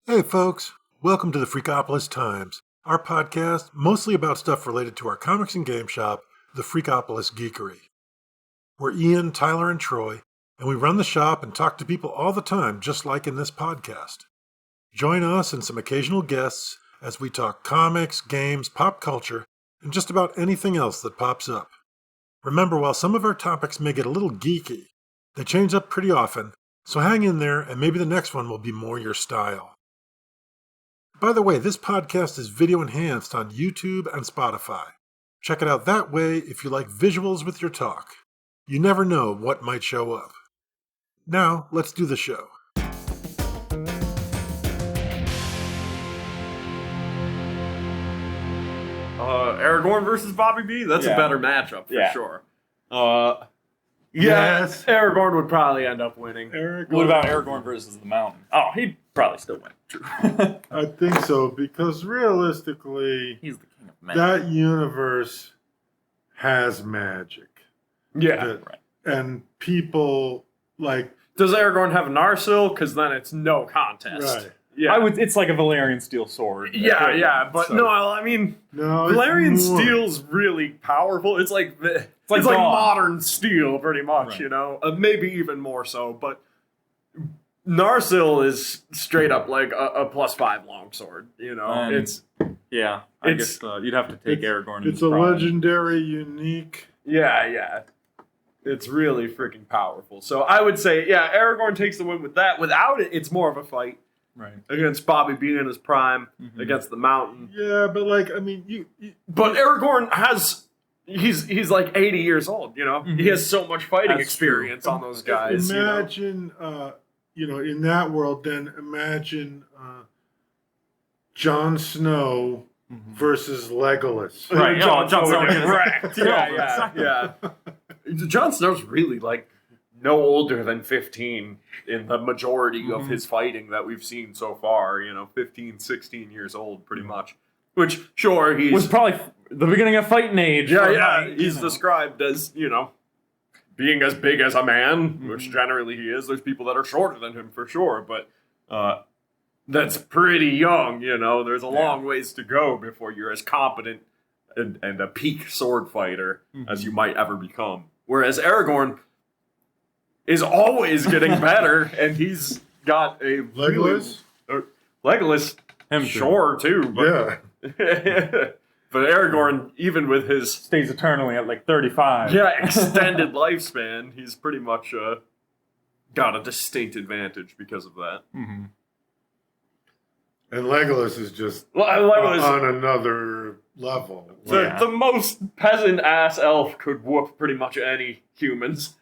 Hey folks, welcome to the Freakopolis Times, our podcast mostly about stuff related to our comics and game shop, the Freakopolis Geekery. We're Ian, Tyler, and Troy, and we run the shop and talk to people all the time, just like in this podcast. Join us and some occasional guests as we talk comics, games, pop culture, and just about anything else that pops up. Remember, while some of our topics may get a little geeky, they change up pretty often, so hang in there and maybe the next one will be more your style. By the way, this podcast is video enhanced on YouTube and Spotify. Check it out that way if you like visuals with your talk. You never know what might show up. Now, let's do the show. Aragorn versus Bobby B? That's a better matchup for sure. Yes. Aragorn would probably end up winning. What about Aragorn versus the Mountain? Oh, he'd probably still win. True. I think so, because realistically, He's the king of magic. that universe has magic. Yeah. Right. And people, like... Does Aragorn have Narsil? Because then it's no contest. Right. Yeah. It's like a Valerian steel sword. Yeah, but So- no, I mean, No, Valerian it's more. Steel's really powerful. It's like like it's like Dawn. modern steel, pretty much. Right. You know, maybe even more so. But Narsil is straight up like a +5 longsword. You know, it's I It's- guess you'd have to take Aragorn. in It's his a prime. legendary, unique... yeah. It's really freaking powerful. So I would say, Aragorn takes the win with that. Without it, it's more of a fight Right. against Bobby being in his prime, Mhm. against the Mountain. Yeah, but like, I mean, you But Aragorn has... He's like 80 years old, you know? Mhm. He has so much fighting That's experience on those guys, imagine, in that world, then imagine Jon Snow versus Legolas. you know? Right, Jon Jon Snow Snow would get gets wrecked. Yeah. Jon Snow's really, like, no older than 15 in the majority of his fighting that we've seen so far, 15, 16 years old, pretty much. Which, sure, he's... Was probably the beginning of fighting age. for a knight, he's described as, being as big as a man, which generally he is. There's people that are shorter than him for sure, but that's pretty young, There's a long ways to go before you're as competent and a peak sword fighter as you might ever become. Whereas Aragorn is always getting better, and he's got a Legolas? Legolas, Him too. sure, too, but... Yeah. But Aragorn, even with his Stays eternally at like 35. extended lifespan, he's pretty much got a distinct advantage because of that. Mhm. And Legolas is just Legolas, on another level. the most peasant-ass elf could whoop pretty much any humans.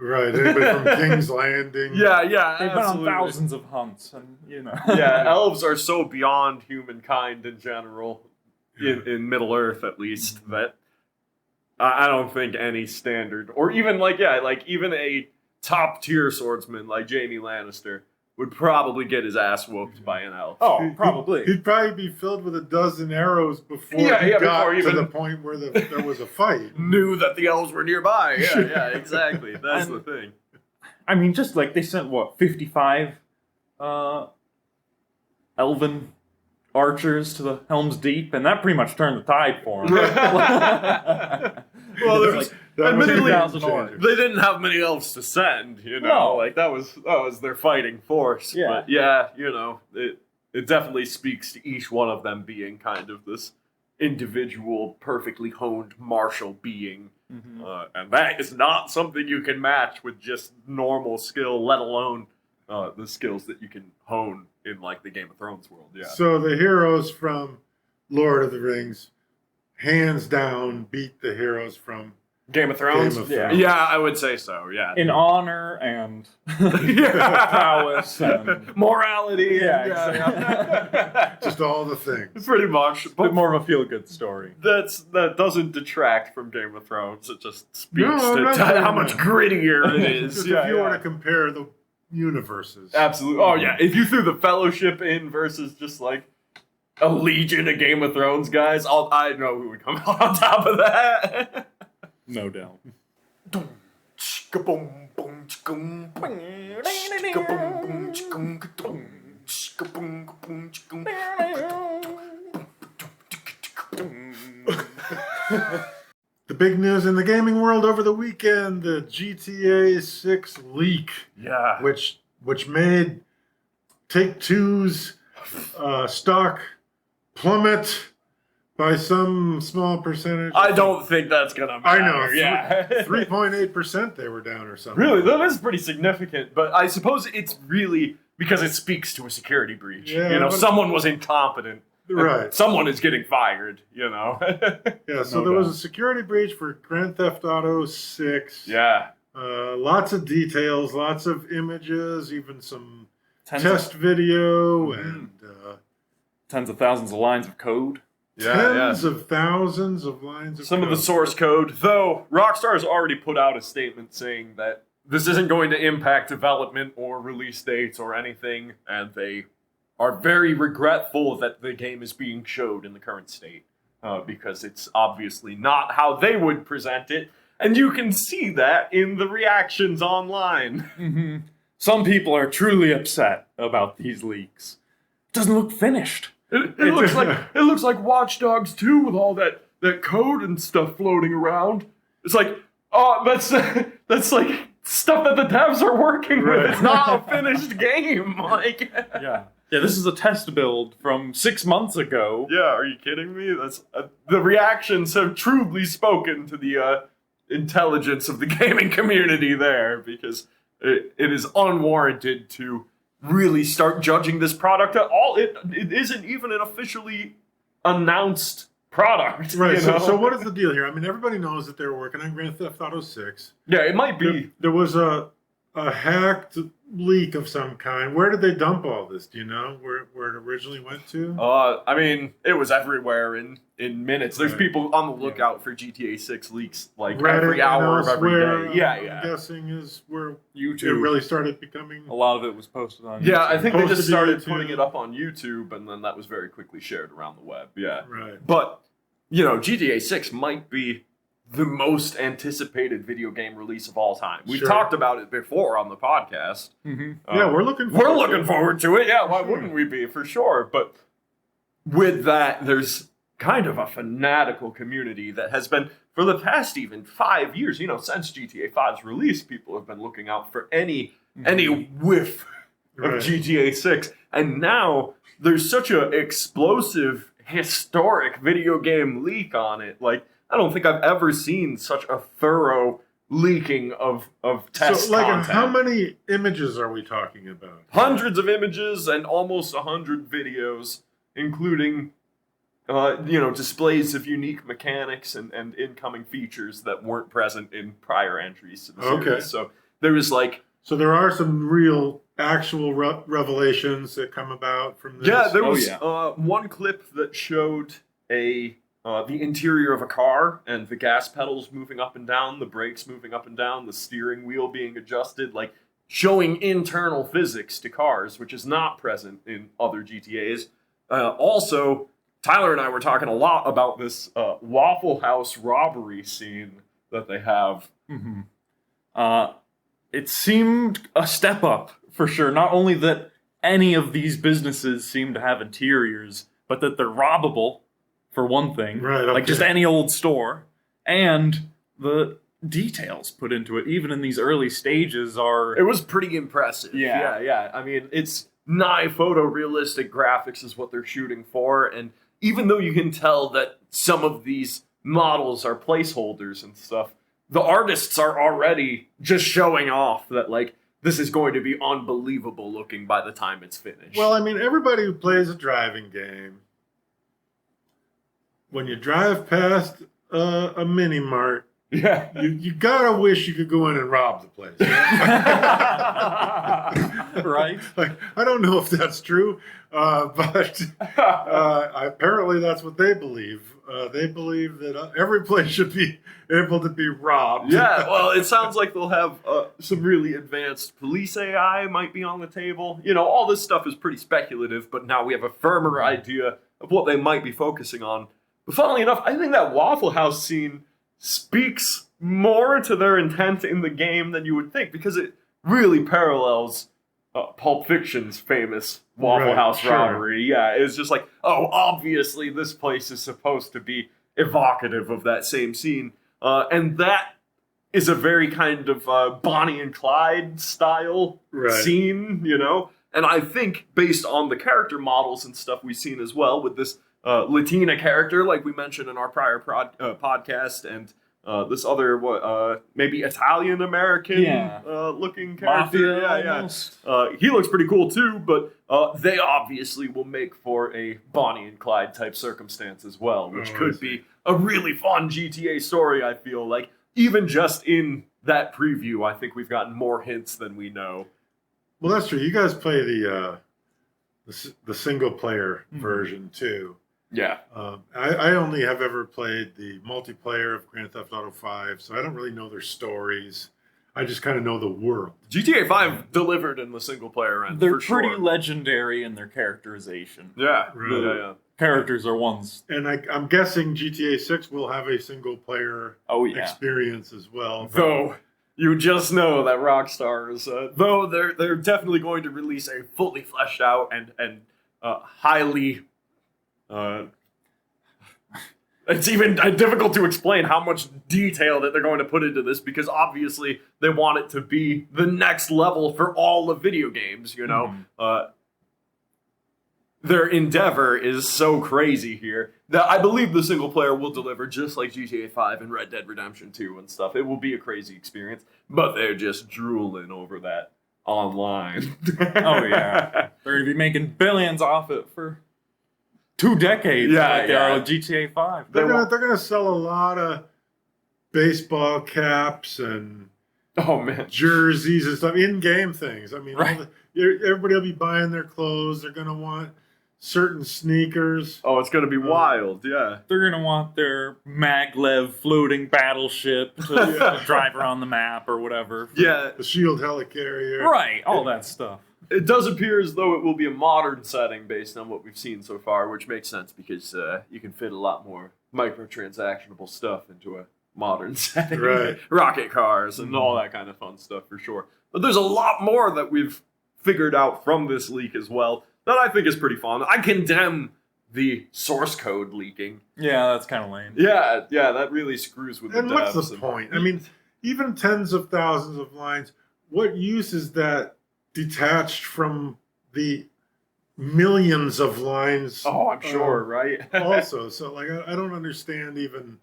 Right, anybody from King's Landing. yeah, They've been on absolutely. thousands of hunts, and Yeah, elves are so beyond humankind in general, in Middle Earth at least, that I don't think any standard, or even even a top-tier swordsman like Jaime Lannister would probably get his ass whooped by an elf. Oh, probably. He'd probably be filled with a dozen arrows before he got before to even- the point where there was a fight. Knew that the elves were nearby. Yeah, exactly. That's the thing. I mean, just like they sent 55 elven archers to the Helm's Deep, and that pretty much turned the tide for them. Well, there's That was admittedly, 2,000 change. orcs. they didn't have many elves to send. No. Like that was their fighting force. Yeah. But it definitely speaks to each one of them being kind of this individual, perfectly honed martial being. And that is not something you can match with just normal skill, let alone the skills that you can hone in like the Game of Thrones world. Yeah. So the heroes from Lord of the Rings, hands down, beat the heroes from Game of Thrones? Game of Yeah. Thrones. Yeah, I would say so, yeah. In honor and prowess and Morality. Yeah, Just all the things. Pretty much. a bit But more of a feel-good story. that doesn't detract from Game of Thrones. It just speaks No, I'm not to saying how much that. grittier it is. Just Yeah, if you yeah. want to compare the universes. Absolutely. Oh, yeah. If you threw the Fellowship in versus just like a legion of Game of Thrones guys, I know who would come out on top of that. No doubt. The big news in the gaming world over the weekend, the GTA 6 leak. Yeah. Which made Take-Two's stock plummet by some small percentage. I don't think that's gonna matter. I know. Yeah. 3.8% they were down or something. Really, that is pretty significant. But I suppose it's really because it speaks to a security breach. Yeah, someone was incompetent. Right. Someone is getting fired, Yeah, so there was a security breach for Grand Theft Auto 6. Yeah. Lots of details, lots of images, even some Tens video, and tens of thousands of lines of code. tens of thousands of lines of Some code. of the source code, though Rockstar has already put out a statement saying that this isn't going to impact development or release dates or anything, and they are very regretful that the game is being showed in the current state, because it's obviously not how they would present it, and you can see that in the reactions online. Mm-hmm. Some people are truly upset about these leaks. It doesn't look finished. It looks like Watch Dogs 2 with all that code and stuff floating around. It's like, oh, that's like stuff that the devs are working with. It's not a finished game. Like, Yeah, this is a test build from 6 months ago. yeah, are you kidding me? That's the reactions have truly spoken to the intelligence of the gaming community there, because it is unwarranted to really start judging this product at all. It isn't even an officially announced product. Right, so what is the deal here? I mean, everybody knows that they were working on Grand Theft Auto 6. Yeah, it might be. There was a hacked leak of some kind. Where did they dump all this? Do you know where it originally went to? I mean, it was everywhere in minutes. There's people on the lookout for GTA 6 leaks like Reddit every hour of every elsewhere, day. I'm guessing is where YouTube. it really started becoming. A lot of it was posted on YouTube. Yeah, I think they Posted just to started YouTube. putting it up on YouTube, and then that was very quickly shared around the web. Yeah. Right. But, GTA 6 might be the most anticipated video game release of all time. We've Sure. talked about it before on the podcast. Mm-hmm. Yeah, we're looking forward to it. Yeah, why wouldn't we be? For sure. But with that, there's kind of a fanatical community that has been, for the past even 5 years, since GTA 5's release, people have been looking out for any whiff of Right. GTA 6. And now there's such a explosive, historic video game leak on it. Like, I don't think I've ever seen such a thorough leaking of test content. how many images are we talking about? Hundreds of images and almost 100 videos, including, displays of unique mechanics and incoming features that weren't present in prior entries to the series. Okay. So there was So there are some real, actual revelations that come about from this. yeah, there was one clip that showed the interior of a car and the gas pedals moving up and down, the brakes moving up and down, the steering wheel being adjusted, like showing internal physics to cars, which is not present in other GTAs. Also, Tyler and I were talking a lot about this Waffle House robbery scene that they have. Mm-hmm. It seemed a step up, for sure. Not only that any of these businesses seem to have interiors, but that they're robbable, for one thing. Right, like just okay. any old store. And the details put into it, even in these early stages, are... It was pretty impressive. Yeah. I mean, it's nigh photorealistic graphics is what they're shooting for, and even though you can tell that some of these models are placeholders and stuff, the artists are already just showing off that, like, this is going to be unbelievable looking by the time it's finished. Well, I mean, everybody who plays a driving game, when you drive past a mini mart, yeah. you gotta wish you could go in and rob the place. Right? Like, I don't know if that's true, but apparently that's what they believe. They believe that every place should be able to be robbed. Yeah, well, it sounds like they'll have some really advanced police AI might be on the table. All this stuff is pretty speculative, but now we have a firmer idea of what they might be focusing on. But funnily enough, I think that Waffle House scene speaks more to their intent in the game than you would think, because it really parallels Pulp Fiction's famous Waffle Right, House sure. robbery. Yeah, it's just like, oh, obviously this place is supposed to be evocative of that same scene. And that is a very kind of Bonnie and Clyde style Right. scene, you know? And I think based on the character models and stuff we've seen as well with this Latina character, like we mentioned in our prior podcast, and this other, maybe Italian-American looking character. Mafia almost. He looks pretty cool too, but they obviously will make for a Bonnie and Clyde type circumstance as well, which could be a really fun GTA story, I feel like. Even just in that preview, I think we've gotten more hints than we know. Well, that's true. You guys play the single player version too. Yeah. I only have ever played the multiplayer of Grand Theft Auto 5, so I don't really know their stories. I just kind of know the world. GTA 5 delivered in the single player end. They're for pretty sure. legendary in their characterization. Yeah. Right. Yeah. Characters are ones. And I'm guessing GTA 6 will have a single player experience as well. Though you just know that Rockstar's, though they're definitely going to release a fully fleshed out and highly. It's even difficult to explain how much detail that they're going to put into this, because obviously they want it to be the next level for all of video games, you know? Their endeavor is so crazy here that I believe the single player will deliver just like GTA 5 and Red Dead Redemption 2 and stuff. It will be a crazy experience, but they're just drooling over that online. Oh, yeah. They're going to be making billions off it for 2 decades. They are with GTA 5. They're gonna sell a lot of baseball caps and jerseys and stuff, in-game things. I mean, everybody will be buying their clothes. They're gonna want certain sneakers. Oh, it's gonna be wild, yeah. They're gonna want their maglev floating battleship to drive around the map or whatever. The shield helicarrier. Right, all that stuff. It does appear as though it will be a modern setting based on what we've seen so far, which makes sense because you can fit a lot more microtransactionable stuff into a modern setting. Right. Rocket cars and all that kind of fun stuff for sure. But there's a lot more that we've figured out from this leak as well that I think is pretty fun. I condemn the source code leaking. Yeah, that's kind of lame. Yeah, that really screws with the devs. And what's the point? I mean, even tens of thousands of lines, what use is that detached from the millions of lines? Oh, I'm sure, right? Also, so like I don't understand even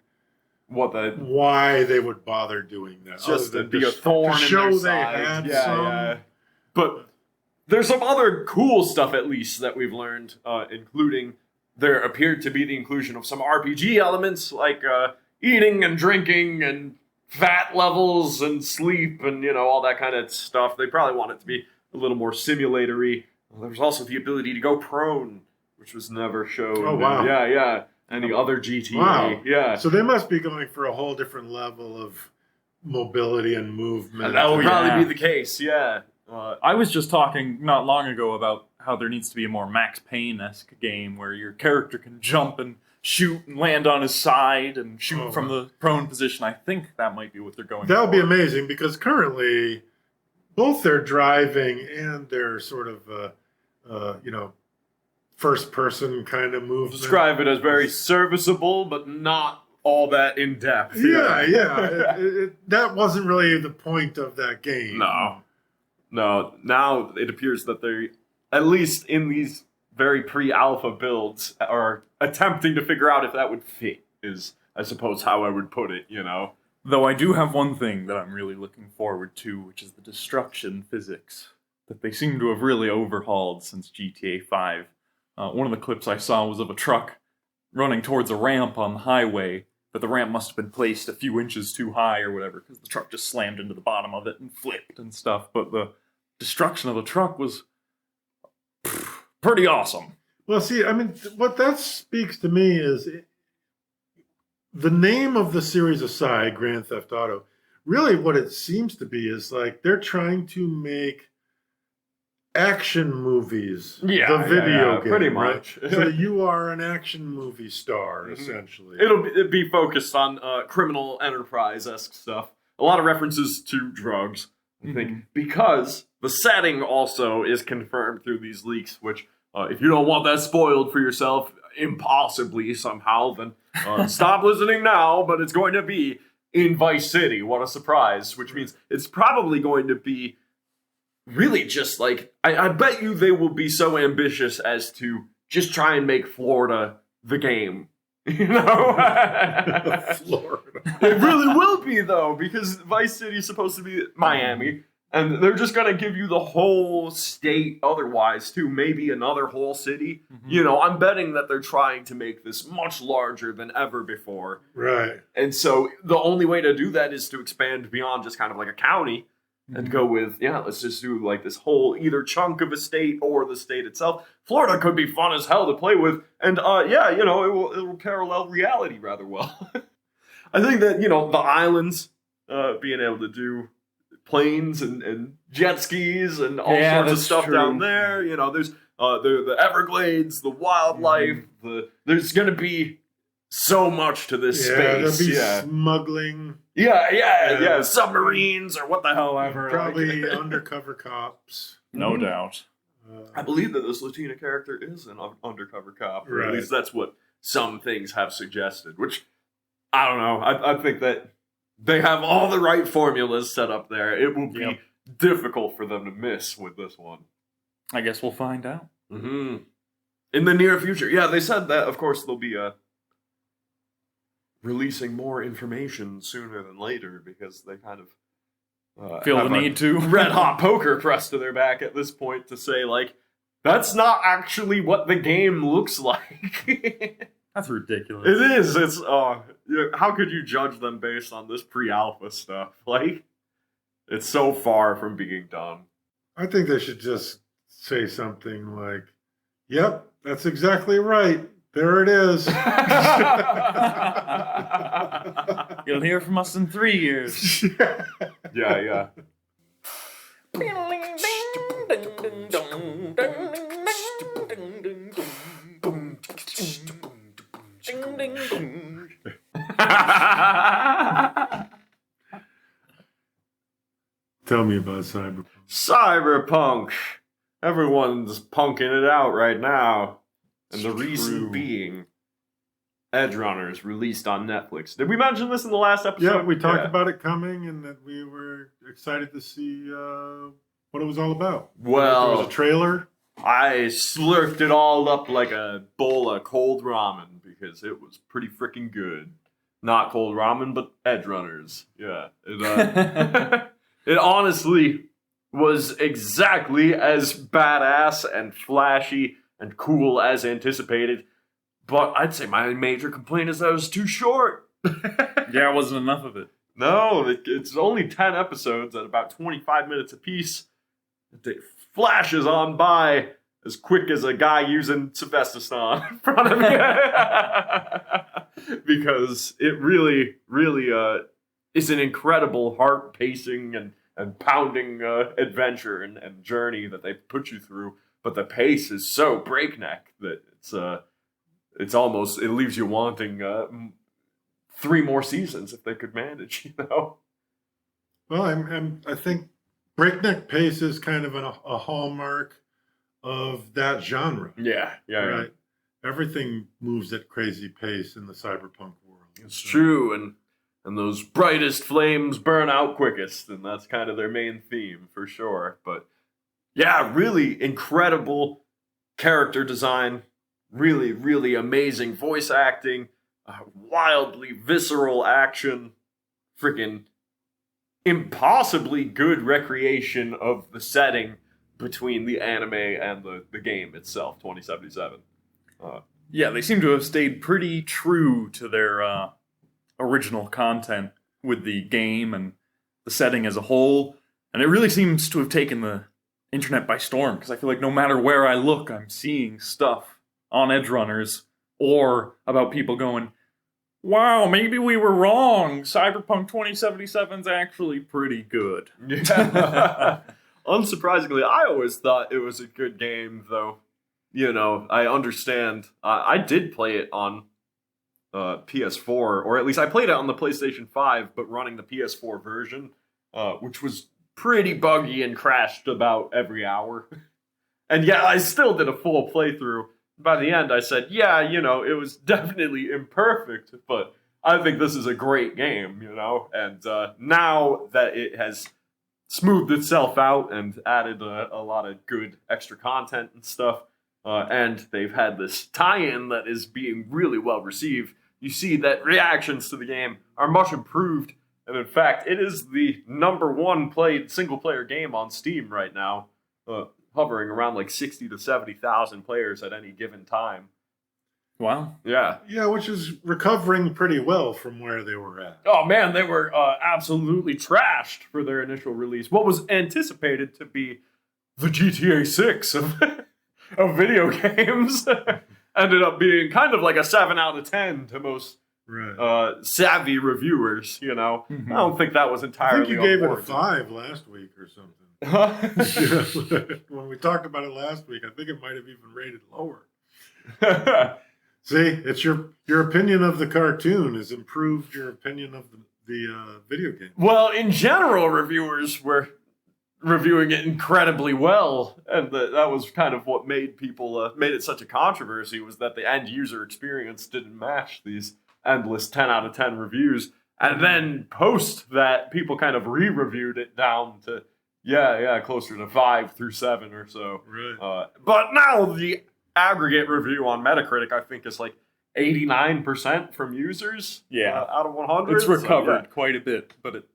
why they would bother doing that. Just to be a thorn to in show their they side. had some. Yeah. But there's some other cool stuff, at least, that we've learned, including there appeared to be the inclusion of some RPG elements, like eating and drinking and fat levels and sleep and, all that kind of stuff. They probably want it to be a little more simulatory. There's also the ability to go prone, which was never shown. Oh, wow. Yeah. Any other GTA. Wow. Yeah. So they must be going for a whole different level of mobility and movement. That would probably be the case, yeah. I was just talking not long ago about how there needs to be a more Max Payne-esque game where your character can jump and shoot and land on his side and shoot from the prone position. I think that might be what they're going for. That would be amazing, because currently both their driving and their sort of, first-person kind of movement. Describe it as very serviceable, but not all that in-depth. Yeah. That wasn't really the point of that game. No. Now it appears that they, at least in these very pre-alpha builds, are attempting to figure out if that would fit, is, I suppose, how I would put it, Though I do have one thing that I'm really looking forward to, which is the destruction physics that they seem to have really overhauled since GTA 5. One of the clips I saw was of a truck running towards a ramp on the highway, but the ramp must have been placed a few inches too high or whatever, because the truck just slammed into the bottom of it and flipped and stuff. But the destruction of the truck was pretty awesome. Well, see, I mean, what that speaks to me is the name of the series aside, Grand Theft Auto, really what it seems to be is like they're trying to make action movies, the video game, pretty right? much. So that you are an action movie star, essentially. It'll be focused on criminal enterprise-esque stuff. A lot of references to drugs. I think, because the setting also is confirmed through these leaks, which, if you don't want that spoiled for yourself, impossibly somehow, then stop listening now, but it's going to be in Vice City. What a surprise, which means it's probably going to be really just like, I bet you they will be so ambitious as to just try and make Florida the game. You know? Florida. It really will be, though, because Vice City is supposed to be Miami, and they're just going to give you the whole state otherwise, too. Maybe another whole city. You know, I'm betting that they're trying to make this much larger than ever before. Right. And so the only way to do that is to expand beyond just kind of like a county and go with, let's just do like this whole either chunk of a state or the state itself. Florida could be fun as hell to play with. And it will parallel reality rather well. I think that, the islands, being able to do planes and jet skis and all sorts of stuff down there. There's the Everglades, the wildlife, there's going to be so much to this space. There'll be smuggling. Yeah, submarines or what the hell ever. Probably undercover cops. No doubt. I believe that this Latina character is an undercover cop. Or Right. at least that's what some things have suggested, which, I don't know. I think that they have all the right formulas set up there. It will be difficult for them to miss with this one. I guess we'll find out. In the near future. Yeah, they said that, of course, they'll be releasing more information sooner than later because they kind of Feel have the a need to. red hot poker pressed to their back at this point to say, like, that's not actually what the game looks like. That's ridiculous. It is. It's how could you judge them based on this pre-alpha stuff? Like, it's so far from being done. I think they should just say something like, "Yep, that's exactly right. There it is." You'll hear from us in 3 years. Yeah. Tell me about Cyberpunk. Cyberpunk. Everyone's punking it out right now. And the reason being, Edgerunners released on Netflix. Did we mention this in the last episode? Yeah, we talked about it coming and that we were excited to see what it was all about. Well, there was a trailer. I slurped it all up like a bowl of cold ramen because it was pretty freaking good. Not cold ramen, but Edgerunners. Yeah. It honestly was exactly as badass and flashy and cool as anticipated. But I'd say my major complaint is that it was too short. Yeah, it wasn't enough of it. No, it's only 10 episodes at about 25 minutes apiece. It flashes on by as quick as a guy using Sebestistan in front of me. Because it really, really is an incredible heart-pacing and pounding adventure and journey that they put you through. But the pace is so breakneck that it's almost, it leaves you wanting 3 more seasons if they could manage, you know? Well, I think breakneck pace is kind of a hallmark of that genre. Yeah. Right? Everything moves at crazy pace in the cyberpunk world. It's true, and those brightest flames burn out quickest, and that's kind of their main theme, for sure. But yeah, really incredible character design, really, really amazing voice acting, wildly visceral action, freaking impossibly good recreation of the setting between the anime and the game itself, 2077. Yeah, they seem to have stayed pretty true to their original content with the game and the setting as a whole. And it really seems to have taken the internet by storm, because I feel like no matter where I look, I'm seeing stuff on Edgerunners or about people going, wow, maybe we were wrong. Cyberpunk 2077's actually pretty good. Yeah. Unsurprisingly, I always thought it was a good game, though. You know, I understand. I did play it on PS4, or at least I played it on the PlayStation 5, but running the PS4 version, which was pretty buggy and crashed about every hour. And yeah, I still did a full playthrough. By the end, I said, yeah, it was definitely imperfect, but I think this is a great game, And now that it has smoothed itself out and added a lot of good extra content and stuff, and they've had this tie-in that is being really well received, you see that reactions to the game are much improved. And in fact, it is the number one played single-player game on Steam right now, hovering around like 60 to 70,000 players at any given time. Wow. Yeah. Yeah, which is recovering pretty well from where they were at. Oh man, they were absolutely trashed for their initial release. What was anticipated to be the GTA 6 of video games ended up being kind of like a 7 out of 10 to most savvy reviewers, Mm-hmm. I don't think that was I entirely think you gave it a unwarranted. 5 last week or something. When we talked about it last week, I think it might have even rated lower. See, it's your opinion of the cartoon has improved your opinion of the video game. Well, in general, reviewers were reviewing it incredibly well, and that was kind of what made people made it such a controversy, was that the end user experience didn't match these endless 10 out of 10 reviews. And then post that, people kind of re-reviewed it down to closer to 5 through 7 or so. Right. But now the aggregate review on Metacritic, I think, is like 89% from users. Out of 100. It's recovered So, quite a bit, but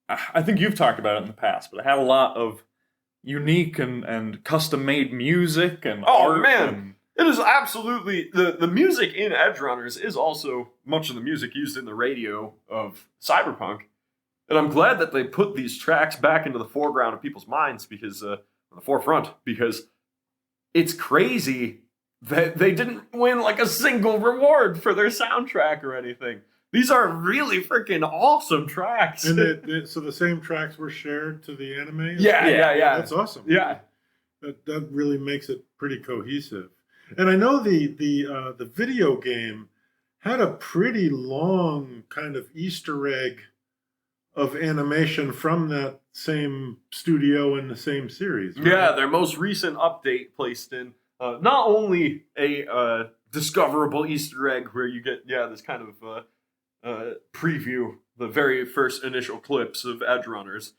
I think you've talked about it in the past, but it had a lot of unique and custom-made music and art. Man. It is absolutely... The music in Edge Runners is also much of the music used in the radio of Cyberpunk. And I'm glad that they put these tracks back into the foreground of people's minds, because on the forefront, because it's crazy that they didn't win like a single reward for their soundtrack or anything. These are really freaking awesome tracks. And so the same tracks were shared to the anime? Yeah. That's awesome. Yeah. That really makes it pretty cohesive. And I know the video game had a pretty long kind of Easter egg of animation from that same studio in the same series. Right? Yeah, their most recent update placed in not only a discoverable Easter egg where you get this kind of preview, the very first initial clips of Edge Runners,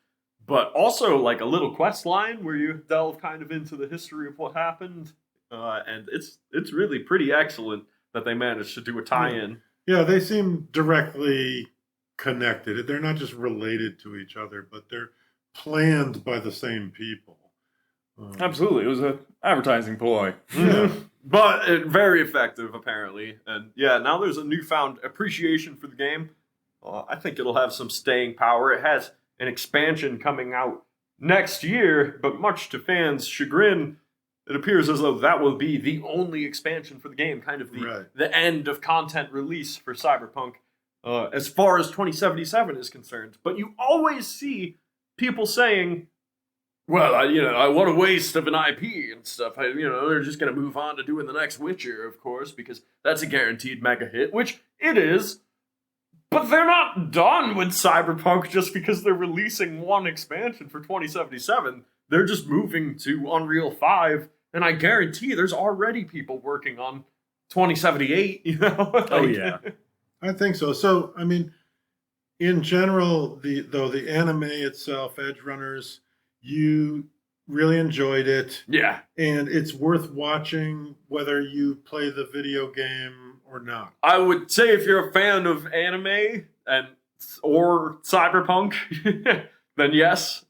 but also like a little quest line where you delve kind of into the history of what happened, and it's really pretty excellent that they managed to do a tie-in. Yeah, they seem directly connected. They're not just related to each other, but they're planned by the same people. Absolutely. It was an advertising ploy. Yeah. But very effective, apparently. And now there's a newfound appreciation for the game. I think it'll have some staying power. It has an expansion coming out next year, but much to fans' chagrin, it appears as though that will be the only expansion for the game, kind of the end of content release for Cyberpunk, as far as 2077 is concerned. But you always see people saying, well, what a waste of an IP and stuff. They're just going to move on to doing the next Witcher, of course, because that's a guaranteed mega hit, which it is. But they're not done with Cyberpunk just because they're releasing one expansion for 2077. They're just moving to Unreal 5, and I guarantee there's already people working on 2078, Oh, yeah. I think so. So, I mean, in general, the anime itself, Edge Runners, you really enjoyed it. Yeah. And it's worth watching whether you play the video game or not. I would say if you're a fan of anime or Cyberpunk, then yes.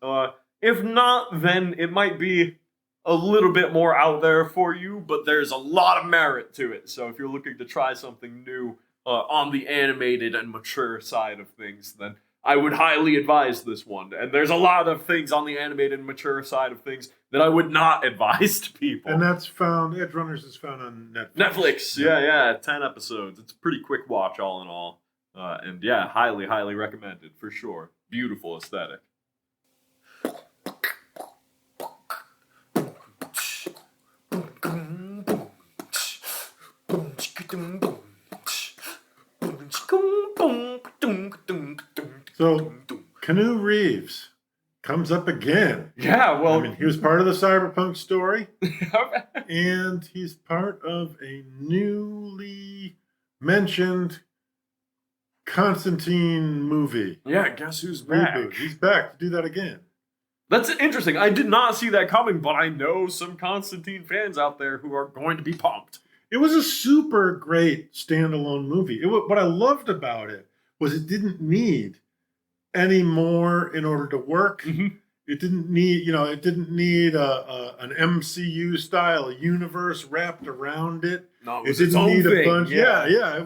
If not, then it might be a little bit more out there for you, but there's a lot of merit to it. So if you're looking to try something new on the animated and mature side of things, then I would highly advise this one. And there's a lot of things on the animated and mature side of things that I would not advise to people. And that's found, Edge Runners is found on Netflix. Netflix, yeah, 10 episodes. It's a pretty quick watch all in all. And yeah, highly, highly recommended for sure. Beautiful aesthetic. So, Keanu Reeves comes up again. Yeah, well, I mean, he was part of the Cyberpunk story, and he's part of a newly mentioned Constantine movie. yeah, guess who's back? Reboot. He's back to do that again. That's interesting. I did not see that coming, but I know some Constantine fans out there who are going to be pumped. It was a super great standalone movie. What I loved about it was it didn't need any more in order to work. Mm-hmm. It didn't need, it didn't need an MCU style universe wrapped around it. No, It didn't need a bunch. Yeah. Yeah.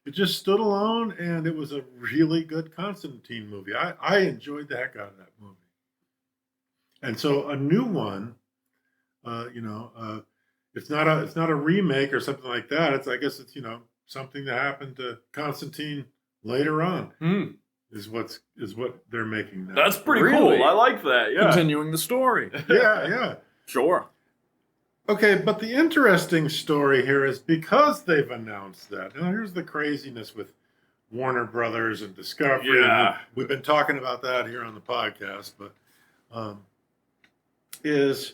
It just stood alone, and it was a really good Constantine movie. I enjoyed the heck out of that movie. And so a new one, it's not a remake or something like that. I guess it's something that happened to Constantine later on. Is what they're making now. That's pretty Really? cool. I like that. Yeah. Continuing the story. Yeah. Sure. Okay, but the interesting story here is because they've announced that. Now, here's the craziness with Warner Brothers and Discovery. Yeah. We've been talking about that here on the podcast, but is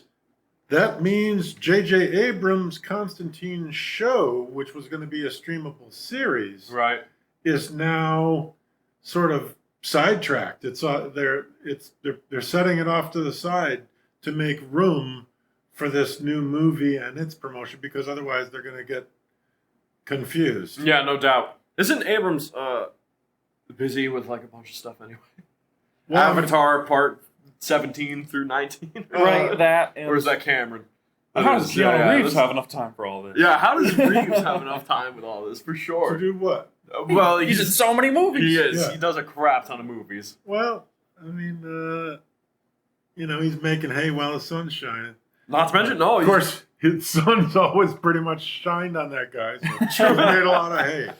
that means J.J. Abrams' Constantine show, which was going to be a streamable series, Right. is now sort of sidetracked. They're setting it off to the side to make room for this new movie and its promotion, because otherwise they're going to get confused. Yeah, no doubt. Isn't Abrams busy with like a bunch of stuff anyway? Well, Avatar part 17 through 19? Right, that. And Or is that Cameron? how does Keanu Yeah, Reeves that's- have enough time for all this? Yeah, how does Reeves have enough time with all this? For to sure. do what? Well, He's in so many movies. he is. Yeah. He does a crap ton of movies. Well, I mean, he's making hay while the sun's shining. Not to mention, no. Of course, his sun's always pretty much shined on that guy, so he made a lot of hay.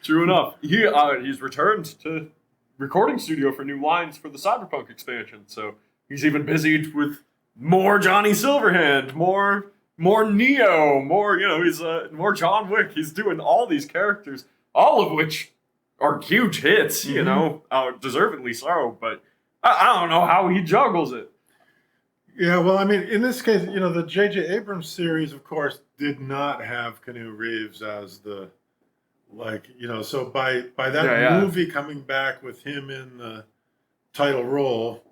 True enough. He's returned to recording studio for new lines for the Cyberpunk expansion. So he's even busy with more Johnny Silverhand, more Neo, more he's more John Wick. He's doing all these characters, all of which are huge hits. Deservedly so. But I don't know how he juggles it. Yeah, well, I mean, in this case, the J.J. Abrams series, of course, did not have Keanu Reeves as the, so by that movie coming back with him in the title role,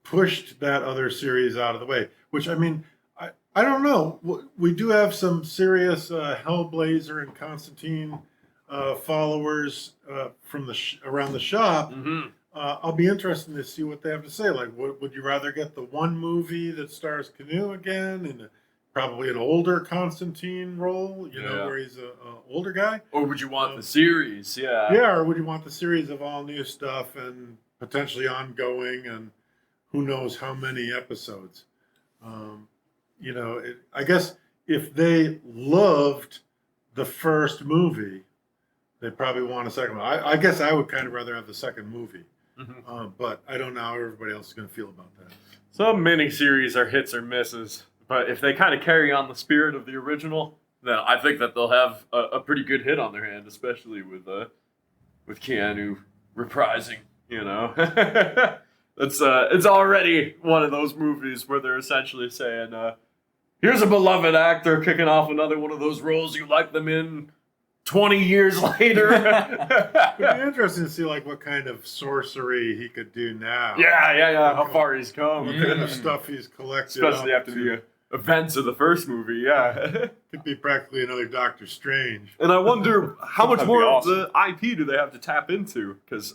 pushed that other series out of the way, which, I mean, I don't know. We do have some serious Hellblazer and Constantine followers from around the shop. Mm-hmm. I'll be interested to see what they have to say. Like, would you rather get the one movie that stars Canoe again and probably an older Constantine role, where he's a older guy? Or would you want the series? Yeah. Yeah, or would you want the series of all new stuff and potentially ongoing and who knows how many episodes? I guess if they loved the first movie, they probably want a second one. I guess I would kind of rather have the second movie. Mm-hmm. But I don't know how everybody else is going to feel about that. Some miniseries are hits or misses, but if they kind of carry on the spirit of the original, then I think that they'll have a pretty good hit on their hand, especially with Keanu reprising. It's already one of those movies where they're essentially saying, "Here's a beloved actor kicking off another one of those roles you like them in 20 years later." It'd be interesting to see what kind of sorcery he could do now. Yeah. How far he's come. What kind of stuff he's collected. Especially after the events of the first movie, yeah. Could be practically another Doctor Strange. And I wonder how much That'd be more awesome. of the IP do they have to tap into? Because,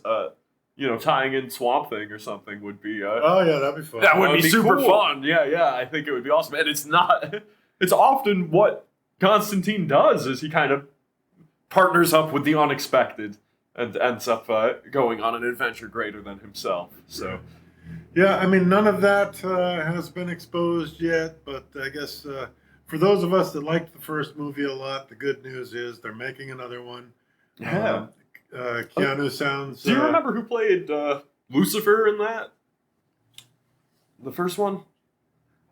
tying in Swamp Thing or something would be... Oh, yeah, that'd be fun. that would That'd be be super cool. fun. Yeah, I think it would be awesome. And it's not... It's often what Constantine does is he kind of partners up with the unexpected and ends up going on an adventure greater than himself. So... Yeah, I mean, none of that has been exposed yet, but I guess for those of us that liked the first movie a lot, the good news is they're making another one. Yeah. Keanu sounds... Do you remember who played Lucifer in that? The first one?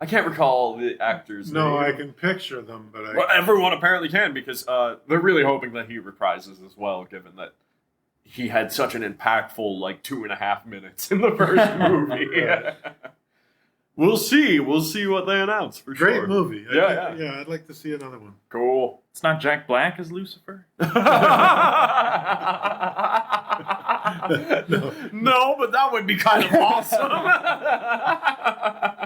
I can't recall the actor's No, name. I can picture them, but Well, everyone apparently can because they're really hoping that he reprises as well, given that he had such an impactful, 2.5 minutes in the first movie. We'll see what they announce, for sure. Great movie. Yeah. I'd like to see another one. Cool. It's not Jack Black as Lucifer? No, but that would be kind of awesome.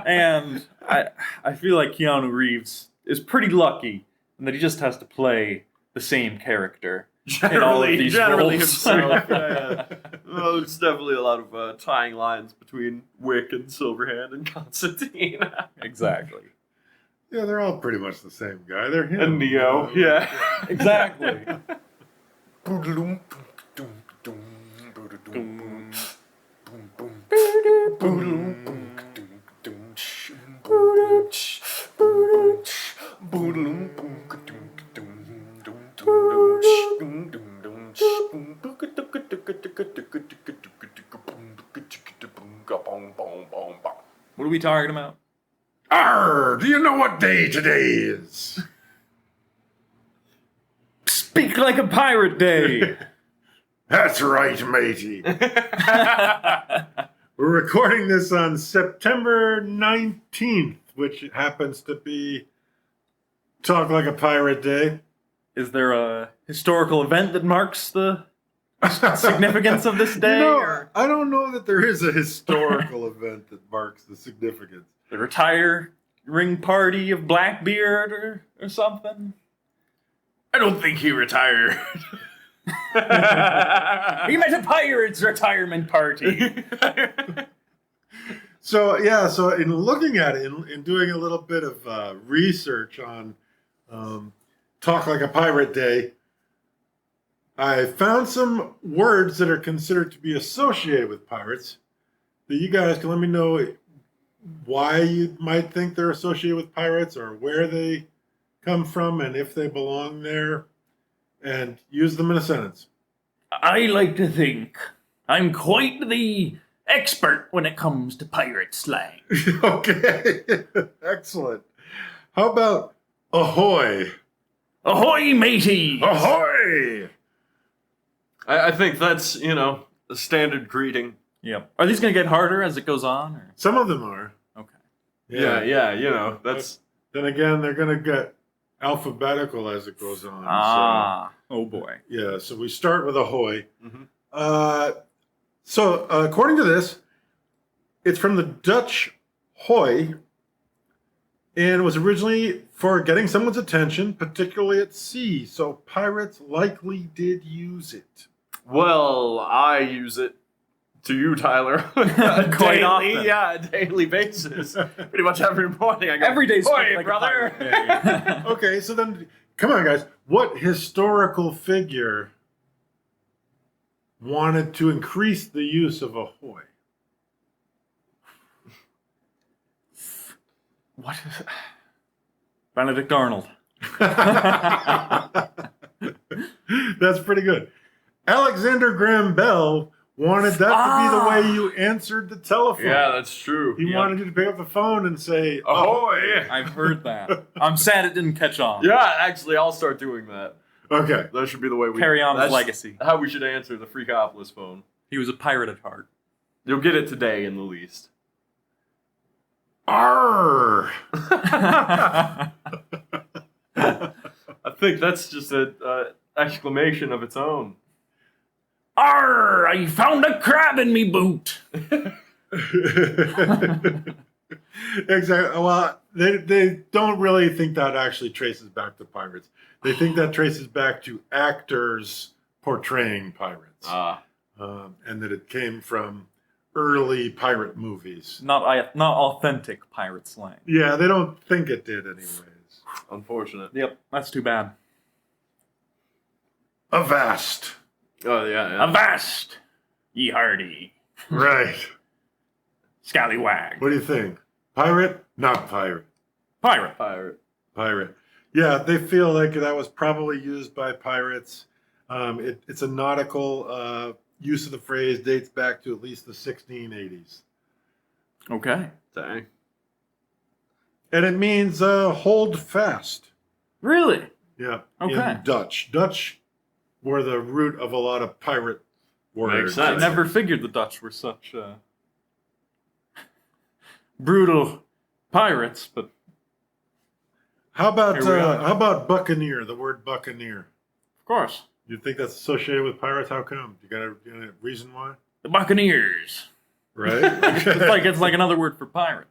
And I feel like Keanu Reeves is pretty lucky in that he just has to play the same character in all of these generally roles. himself. Well, there's definitely a lot of tying lines between Wick and Silverhand and Constantine. Exactly. Yeah, they're all pretty much the same guy. They're him. And Neo, yeah. Exactly. What are we talking about? Arr! Do you know what day today is? Speak like a pirate day. That's right, matey. We're recording this on September 19th, which happens to be Talk Like a Pirate Day. Is there a historical event that marks the significance of this day? I don't know that there is a historical event that marks the significance. The retiring party of Blackbeard or something? I don't think he retired. He meant a pirate's retirement party. So in looking at it, in doing a little bit of research on Talk Like a Pirate Day, I found some words that are considered to be associated with pirates that you guys can let me know why you might think they're associated with pirates or where they come from and if they belong there, and use them in a sentence. I like to think I'm quite the expert when it comes to pirate slang. Okay, excellent. How about ahoy? Ahoy, matey! Ahoy! I think that's, a standard greeting. Yep. Are these going to get harder as it goes on? Or? Some of them are. Okay. Yeah, that's... Then again, they're going to get alphabetical as it goes on. Oh boy. So we start with ahoy. Mm-hmm. So according to this, it's from the Dutch hoy, and was originally for getting someone's attention, particularly at sea. So pirates likely did use it. Well, I use it to you, Tyler. Quite often. Yeah, a daily basis. Pretty much every morning I go, Every day's "Oi, like brother!" a pirate day. Okay, so then, come on, guys. What historical figure wanted to increase the use of ahoy? What is it? Benedict Arnold. That's pretty good. Alexander Graham Bell wanted that to be the way you answered the telephone. Yeah, that's true. He wanted you to pick up the phone and say, Ahoy! I've heard that. I'm sad it didn't catch on. Yeah, actually, I'll start doing that. Okay. That should be the way we... Carry on his that's legacy. how we should answer the Freakopolis phone. He was a pirate at heart. You'll get it today, in the least. Arr! I think that's just an exclamation of its own. Arr! I found a crab in me boot. Exactly. Well, they don't really think that actually traces back to pirates. They think that traces back to actors portraying pirates. And that it came from early pirate movies. Not authentic pirate slang. Yeah, they don't think it did anyways. Unfortunate. Yep, that's too bad. Avast. Oh, yeah. Avast, ye hardy. Right. Scallywag. What do you think? Pirate? Not pirate. Pirate. Pirate. Yeah, they feel like that was probably used by pirates. It's a nautical use of the phrase, dates back to at least the 1680s. Okay. Dang. And it means hold fast. Really? Yeah. Okay. In Dutch. Dutch were the root of a lot of pirate Makes I sense. never figured the Dutch were such brutal pirates, but How about Here we are. buccaneer? The word buccaneer. of course, You think that's associated with pirates? How come? You got a reason why? the Buccaneers. Right. It's like another word for pirate.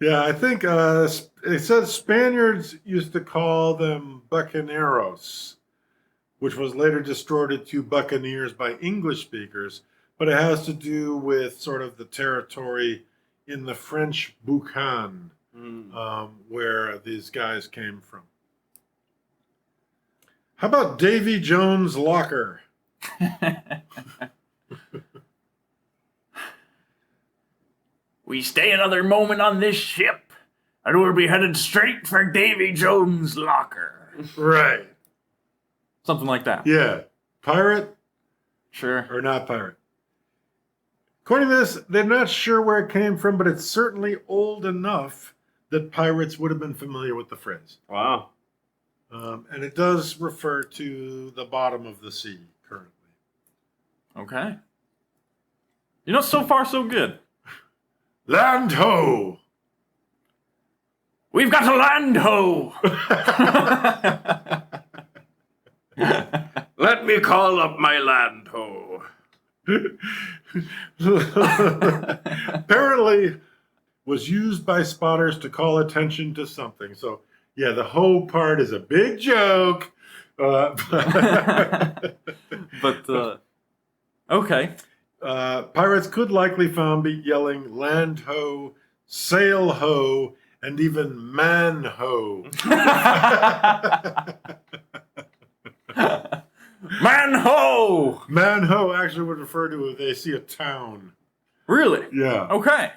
Yeah, I think it says Spaniards used to call them bucaneros, which was later distorted to buccaneers by English speakers, but it has to do with sort of the territory in the French Boucan, where these guys came from. How about Davy Jones' locker? We stay another moment on this ship, and we'll be headed straight for Davy Jones' locker. Right. Something like that. Yeah. Pirate Sure. or not pirate? According to this, they're not sure where it came from, but it's certainly old enough that pirates would have been familiar with the phrase. Wow. And it does refer to the bottom of the sea currently. Okay. So far so good. Land ho! We've got to land ho! Let me call up my land ho. Apparently was used by spotters to call attention to something. So, yeah, the ho part is a big joke. But, okay. Pirates could likely found be yelling land ho, sail ho, and even man ho. Man ho! Man ho actually would refer to if they see a town. Really? Yeah. Okay.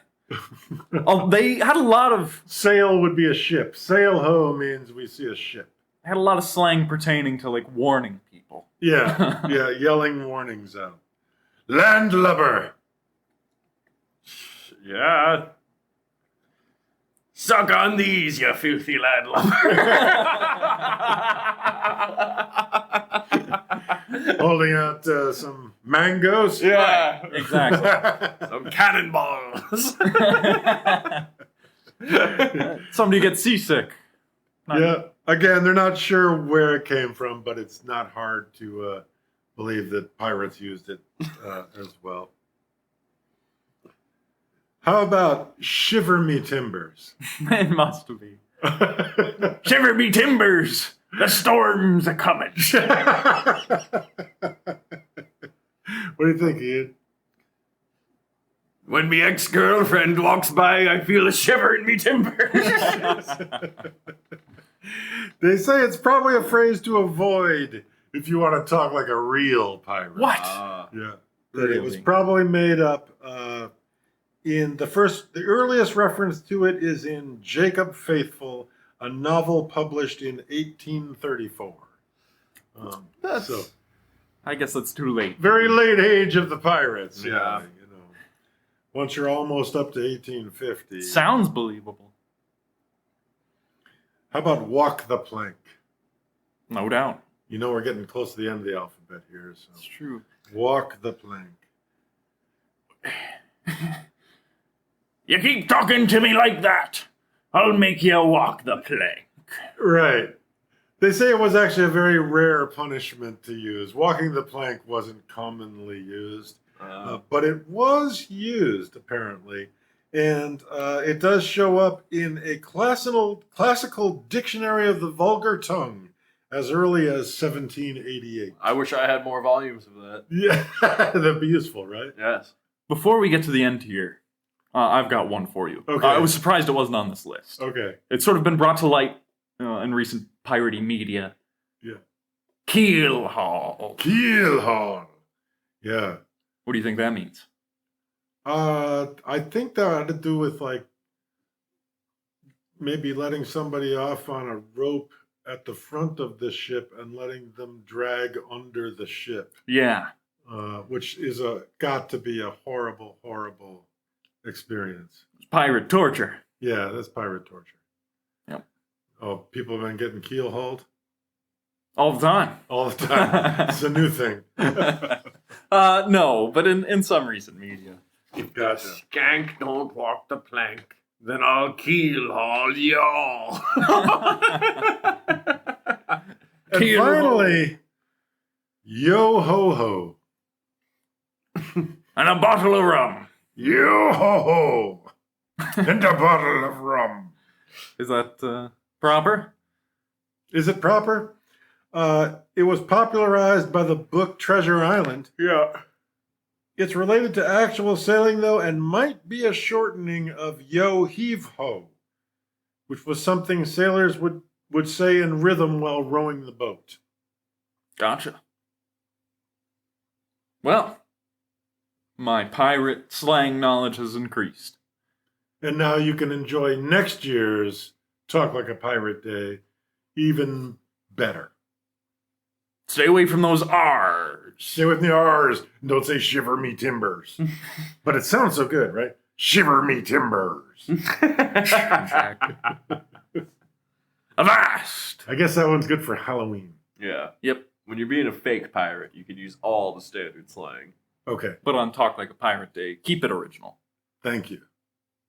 They had a lot of Sail would be a ship. Sail ho means we see a ship. slang pertaining to like warning people. Yeah. Yeah. Yelling warnings out. Landlubber. Yeah. Suck on these, you filthy landlubber. Holding out some mangoes. Yeah. Exactly. Some cannonballs. Somebody gets seasick. Yeah. Again, they're not sure where it came from, but it's not hard to believe that pirates used it as well. How about Shiver Me Timbers? It must be. Shiver me timbers! The storm's a coming. What do you think, Ian? When me ex-girlfriend walks by, I feel a shiver in me timbers. They say it's probably a phrase to avoid if you want to talk like a real pirate. What? Yeah. That it was Really? probably made up in the earliest reference to it is in Jacob Faithful, a novel published in 1834. So I guess that's too late. very late age of the pirates. Yeah. You know, once you're almost up to 1850. Sounds believable. How about walk the plank? No doubt. You know we're getting close to the end of the alphabet here. So It's true. walk the plank. You keep talking to me like that, I'll make you walk the plank. Right. They say it was actually a very rare punishment to use. Walking the plank wasn't commonly used, but it was used, apparently. And it does show up in a classical dictionary of the vulgar tongue as early as 1788. I wish I had more volumes of that. Yeah, that'd be useful, right? Yes. Before we get to the end here, I've got one for you. Okay. I was surprised it wasn't on this list. Okay. It's sort of been brought to light in recent piratey media. Yeah. Keel haul. Keel haul. Yeah. What do you think that means? I think that had to do with like maybe letting somebody off on a rope at the front of the ship and letting them drag under the ship, Yeah. which is got to be a horrible, horrible experience. Pirate torture. Yeah, that's pirate torture. Yep. Oh, people have been getting keel hauled All the time. all the time. It's a new thing. No, but in some recent media. Gotcha. Skank don't walk the plank, then I'll kill all y'all. And Kill finally, yo ho ho. And a bottle of rum. Yo ho ho. And a bottle of rum. Is that proper? Is it proper? It was popularized by the book Treasure Island. Yeah. It's related to actual sailing, though, and might be a shortening of yo heave ho, which was something sailors would say in rhythm while rowing the boat. Gotcha. Well, my pirate slang knowledge has increased. And now you can enjoy next year's Talk Like a Pirate Day even better. Stay away from those R's. Stay with the R's and don't say Shiver Me Timbers. But it sounds so good, right? Shiver Me Timbers. Exactly. Avast! I guess that one's good for Halloween. Yeah. Yep. When you're being a fake pirate, you could use all the standard slang. Okay, But on Talk Like a Pirate Day, keep it original. thank you.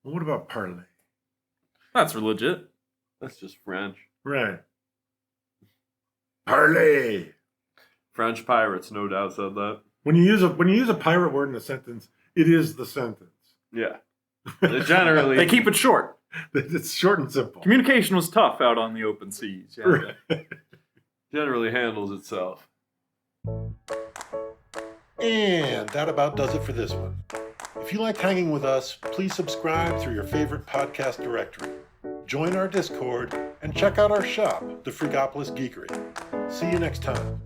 Well, what about parlay? That's legit. That's just French. Right. Parlay. French pirates, no doubt, said that. When you use a pirate word in a sentence, it is the sentence. Yeah. They generally. They keep it short. It's short and simple. Communication was tough out on the open seas. Yeah. generally handles itself. And that about does it for this one. If you liked hanging with us, please subscribe through your favorite podcast directory. Join our Discord and check out our shop, the Freakopolis Geekery. See you next time.